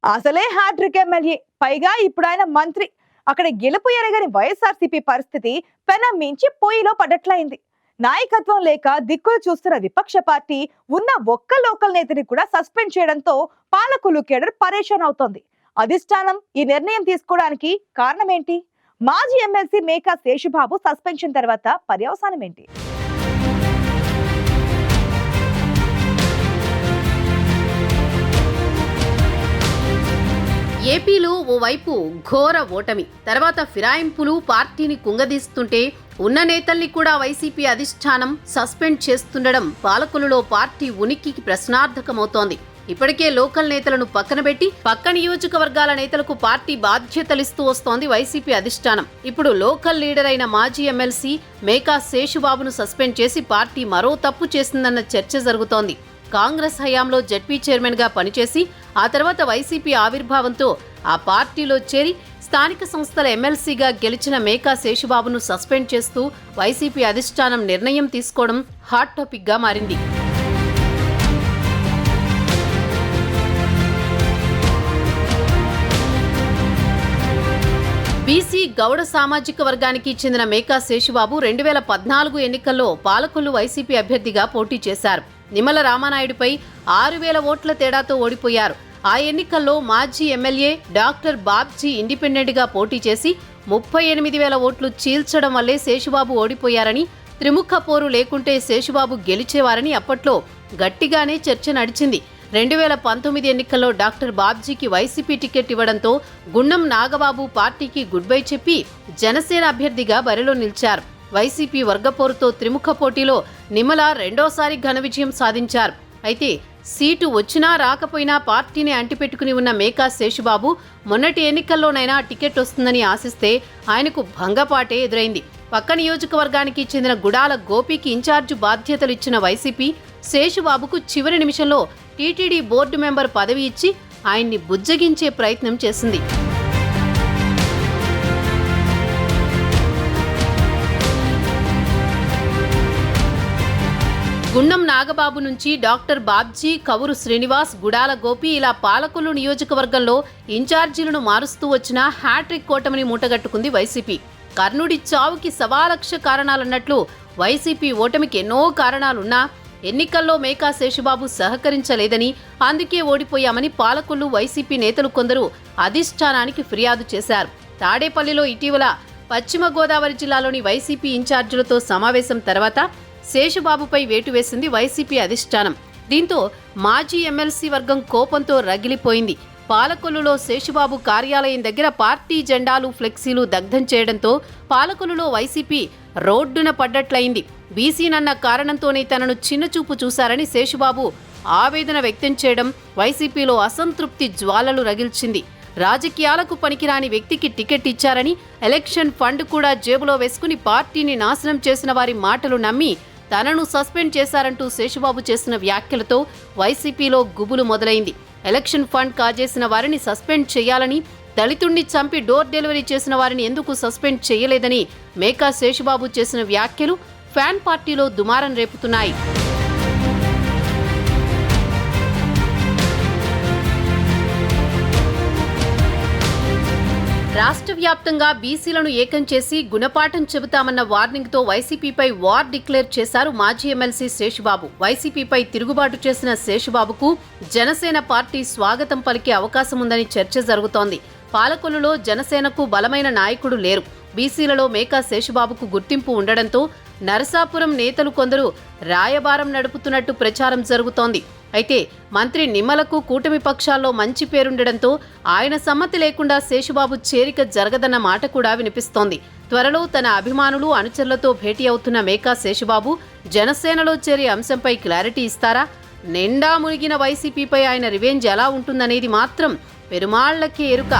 అసలే hat trick MLA, పైగా ఇప్పుడు ఆయన మంత్రి. అక్కడ గెలుపు ఎరగని వైఎస్ఆర్సీపీ పరిస్థితి పెనం మించి పొయ్యిలో పడ్డట్లయింది. నాయకత్వం లేక దిక్కులు చూస్తున్న విపక్ష పార్టీ ఉన్న ఒక్క లోకల్ నేతని కూడా సస్పెండ్ చేయడంతో పాలకులు కేడర్ పరేషాన్ అవుతోంది. అధిష్టానం ఈ నిర్ణయం తీసుకోవడానికి కారణం ఏంటి? మాజీ ఎమ్మెల్సీ మేకా శేషుబాబు సస్పెన్షన్ తర్వాత పర్యవసానం ఏంటి? ఏపీలో ఓవైపు ఘోర ఓటమి, తర్వాత ఫిరాయింపులు పార్టీని కుంగదీస్తుంటే ఉన్న నేతల్ని కూడా వైసీపీ అధిష్టానం సస్పెండ్ చేస్తుండడం పాలకులలో పార్టీ ఉనికికి ప్రశ్నార్థకమవుతోంది. ఇప్పటికే లోకల్ నేతలను పక్కనబెట్టి పక్క నియోజకవర్గాల నేతలకు పార్టీ బాధ్యతలిస్తూ వస్తోంది వైసీపీ అధిష్టానం. ఇప్పుడు లోకల్ లీడర్ అయిన మాజీ ఎమ్మెల్సీ మేకా శేషుబాబును సస్పెండ్ చేసి పార్టీ మరో తప్పు చేసిందన్న చర్చ జరుగుతోంది. కాంగ్రెస్ హయాంలో జడ్పీ చైర్మన్ గా పనిచేసి ఆ తర్వాత వైసీపీ ఆవిర్భావంతో ఆ పార్టీలో చేరి స్థానిక సంస్థల ఎమ్మెల్సీగా గెలిచిన మేకా శేషుబాబును సస్పెండ్ చేస్తూ వైసీపీ అధిష్టానం నిర్ణయం తీసుకోవడం హాట్ టాపిక్ గా మారింది. బీసీ గౌడ సామాజిక వర్గానికి చెందిన మేకా శేషుబాబు 2014 ఎన్నికల్లో పాలకొల్లు వైసీపీ అభ్యర్థిగా పోటీ చేశారు. నిమ్మల రామానాయుడుపై 6,000 ఓట్ల తేడాతో ఓడిపోయారు. ఆ ఎన్నికల్లో మాజీ ఎమ్మెల్యే డాక్టర్ బాబ్జీ ఇండిపెండెంట్ గా పోటీ చేసి 38,000 ఓట్లు చీల్చడం వల్లే శేషుబాబు ఓడిపోయారని, త్రిముఖ పోరు లేకుంటే శేషుబాబు గెలిచేవారని అప్పట్లో గట్టిగానే చర్చ నడిచింది. 2019 ఎన్నికల్లో డాక్టర్ బాబ్జీకి వైసీపీ టికెట్ ఇవ్వడంతో గుండం నాగబాబు పార్టీకి గుడ్ బై చెప్పి జనసేన అభ్యర్థిగా బరిలో నిలిచారు. వైసీపీ వర్గపోరుతో త్రిముఖ పోటీలో నిమ్మల రెండోసారి ఘన విజయం సాధించారు. అయితే సీటు వచ్చినా రాకపోయినా పార్టీని అంటిపెట్టుకుని ఉన్న మేకా శేషుబాబు మొన్నటి ఎన్నికల్లోనైనా టికెట్ వస్తుందని ఆశిస్తే ఆయనకు భంగపాటే ఎదురైంది. పక్క నియోజకవర్గానికి చెందిన గుడాల గోపికి ఇన్ఛార్జి బాధ్యతలు ఇచ్చిన వైసీపీ శేషుబాబుకు చివరి నిమిషంలో టీటీడీ బోర్డు మెంబర్ పదవి ఇచ్చి ఆయన్ని బుజ్జగించే ప్రయత్నం చేసింది. గుండం నాగబాబు నుంచి డాక్టర్ బాబ్జీ, కవురు శ్రీనివాస్, గుడాల గోపి ఇలా పాలకొల్లు నియోజకవర్గంలో ఇన్ఛార్జీలను మారుస్తూ వచ్చిన హ్యాట్రిక్ కూటమిని మూటగట్టుకుంది వైసీపీ. కర్ణుడి చావుకి 1,00,000 కారణాలన్నట్లు వైసీపీ ఓటమికి ఎన్నో కారణాలున్నా ఎన్నికల్లో మేకా శేషుబాబు సహకరించలేదని, అందుకే ఓడిపోయామని పాలకొల్లు వైసీపీ నేతలు కొందరు అధిష్టానానికి ఫిర్యాదు చేశారు. తాడేపల్లిలో ఇటీవల పశ్చిమ గోదావరి జిల్లాలోని వైసీపీ ఇన్ఛార్జీలతో సమావేశం తర్వాత శేషుబాబుపై వేటు వేసింది వైసీపీ అధిష్టానం. దీంతో మాజీ ఎమ్మెల్సీ వర్గం కోపంతో రగిలిపోయింది. పాలకొల్లులో శేషుబాబు కార్యాలయం దగ్గర పార్టీ జెండాలు, ఫ్లెక్సీలు దగ్ధం చేయడంతో పాలకొల్లులో వైసీపీ రోడ్డున పడ్డట్లయింది. బీసీనన్న కారణంతోనే తనను చిన్నచూపు చూశారని శేషుబాబు ఆవేదన వ్యక్తం చేయడం వైసీపీలో అసంతృప్తి జ్వాలలు రగిల్చింది. రాజకీయాలకు పనికిరాని వ్యక్తికి టికెట్ ఇచ్చారని, ఎలక్షన్ ఫండ్ కూడా జేబులో వేసుకుని పార్టీని నాశనం చేసిన వారి మాటలు నమ్మి తనను సస్పెండ్ చేశారంటూ శేషుబాబు చేసిన వ్యాఖ్యలతో వైసీపీలో గుబులు మొదలైంది. ఎలక్షన్ ఫండ్ కాజేసిన వారిని సస్పెండ్ చేయాలని, దళితుణ్ణి చంపి డోర్ డెలివరీ చేసిన వారిని ఎందుకు సస్పెండ్ చేయలేదని మేకా శేషుబాబు చేసిన వ్యాఖ్యలు ఫ్యాన్ పార్టీలో దుమారం రేపుతున్నాయి. రాష్ట్ర వ్యాప్తంగా బీసీలను ఏకం చేసి గుణపాఠం చెబుతామన్న వార్నింగ్తో వైసీపీపై వార్ డిక్లేర్ చేశారు మాజీ ఎమ్మెల్సీ శేషుబాబు. వైసీపీపై తిరుగుబాటు చేసిన శేషుబాబుకు జనసేన పార్టీ స్వాగతం పలికే అవకాశం ఉందని చర్చ జరుగుతోంది. పాలకొల్లులో జనసేనకు బలమైన నాయకుడు లేరు. బీసీలలో మేకా శేషుబాబుకు గుర్తింపు ఉండడంతో నరసాపురం నేతలు కొందరు రాయబారం నడుపుతున్నట్టు ప్రచారం జరుగుతోంది. అయితే మంత్రి నిమ్మలకు కూటమి పక్షాల్లో మంచి పేరుండడంతో ఆయన సమ్మతి లేకుండా శేషుబాబు చేరిక జరగదన్న మాట కూడా వినిపిస్తోంది. త్వరలో తన అభిమానులు, అనుచరులతో భేటీ అవుతున్న మేకా శేషుబాబు జనసేనలో చేరే అంశంపై క్లారిటీ ఇస్తారా? నిండా మునిగిన వైసీపీపై ఆయన రివెంజ్ ఎలా ఉంటుందనేది మాత్రం పెరుమాళ్లకే ఎరుక.